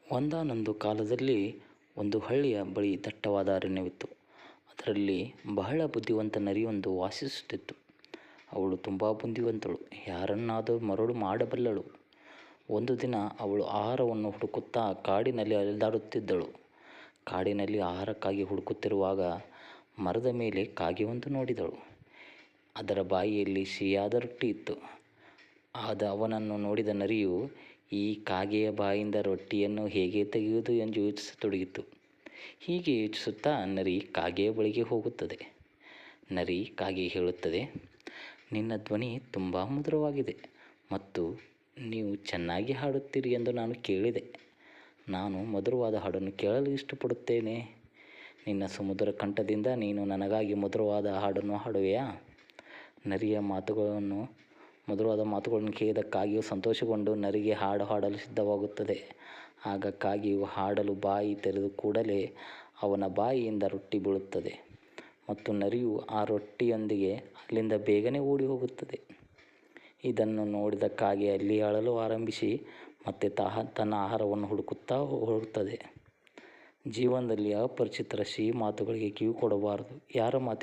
ಒಂದಾನೊಂದು ಕಾಲದಲ್ಲಿ ಒಂದು ಹಳ್ಳಿಯ ಬಳಿ ದಟ್ಟವಾದ ಅರಣ್ಯವಿತ್ತು. ಅದರಲ್ಲಿ ಬಹಳ ಬುದ್ಧಿವಂತ ನರಿಯೊಂದು ವಾಸಿಸುತ್ತಿತ್ತು. ಅವಳು ತುಂಬ ಬುದ್ಧಿವಂತಳು, ಯಾರನ್ನಾದರೂ ಮರಳು ಮಾಡಬಲ್ಲಳು. ಒಂದು ದಿನ ಅವಳು ಆಹಾರವನ್ನು ಹುಡುಕುತ್ತಾ ಕಾಡಿನಲ್ಲಿ ಅಲೆದಾಡುತ್ತಿದ್ದಳು. ಕಾಡಿನಲ್ಲಿ ಆಹಾರಕ್ಕಾಗಿ ಹುಡುಕುತ್ತಿರುವಾಗ ಮರದ ಮೇಲೆ ಕಾಗೆಯೊಂದು ನೋಡಿದಳು. ಅದರ ಬಾಯಿಯಲ್ಲಿ ಸಿಹಿಯಾದ ರೊಟ್ಟಿ ಇತ್ತು. ಅವನನ್ನು ನೋಡಿದ ನರಿಯು ಈ ಕಾಗೆಯ ಬಾಯಿಂದ ರೊಟ್ಟಿಯನ್ನು ಹೇಗೆ ತೆಗೆಯುವುದು ಎಂದು ಯೋಚಿಸತೊಡಗಿತು. ಹೀಗೆ ಯೋಚಿಸುತ್ತಾ ನರಿ ಕಾಗೆಯ ಬಳಿಗೆ ಹೋಗುತ್ತದೆ. ನರಿ ಕಾಗೆ ಹೇಳುತ್ತದೆ, ನಿನ್ನ ಧ್ವನಿ ತುಂಬ ಮಧುರವಾಗಿದೆ ಮತ್ತು ನೀವು ಚೆನ್ನಾಗಿ ಹಾಡುತ್ತೀರಿ ಎಂದು ನಾನು ಕೇಳಿದೆ. ನಾನು ಮಧುರವಾದ ಹಾಡನ್ನು ಕೇಳಲು ಇಷ್ಟಪಡುತ್ತೇನೆ. ನಿನ್ನ ಸಮುದ್ರ ಕಂಠದಿಂದ ನೀನು ನನಗಾಗಿ ಮಧುರವಾದ ಹಾಡನ್ನು ಹಾಡುವೆಯಾ? ನರಿಯ ಮಧುರವಾದ ಮಾತುಗಳನ್ನು ಕೇಳಿದ ಕಾಗೆಯು ಸಂತೋಷಗೊಂಡು ನರಿಗೆ ಹಾಡು ಹಾಡಲು ಸಿದ್ಧವಾಗುತ್ತದೆ. ಆಗ ಕಾಗೆಯು ಹಾಡಲು ಬಾಯಿ ತೆರೆದ ಕೂಡಲೇ ಅವನ ಬಾಯಿಯಿಂದ ರೊಟ್ಟಿ ಬೀಳುತ್ತದೆ ಮತ್ತು ನರಿಯು ಆ ರೊಟ್ಟಿಯೊಂದಿಗೆ ಅಲ್ಲಿಂದ ಬೇಗನೆ ಓಡಿ ಹೋಗುತ್ತದೆ. ಇದನ್ನು ನೋಡಿದ ಕಾಗೆ ಅಲ್ಲಿ ಅಳಲು ಆರಂಭಿಸಿ ಮತ್ತೆ ತನ್ನ ಆಹಾರವನ್ನು ಹುಡುಕುತ್ತಾ ಹೋಗುತ್ತದೆ. ಜೀವನದಲ್ಲಿ ಅಪರಿಚಿತರ ಸಿಹಿ ಮಾತುಗಳಿಗೆ ಕಿವಿ ಕೊಡಬಾರದು. ಯಾರ ಮಾತಿಗೂ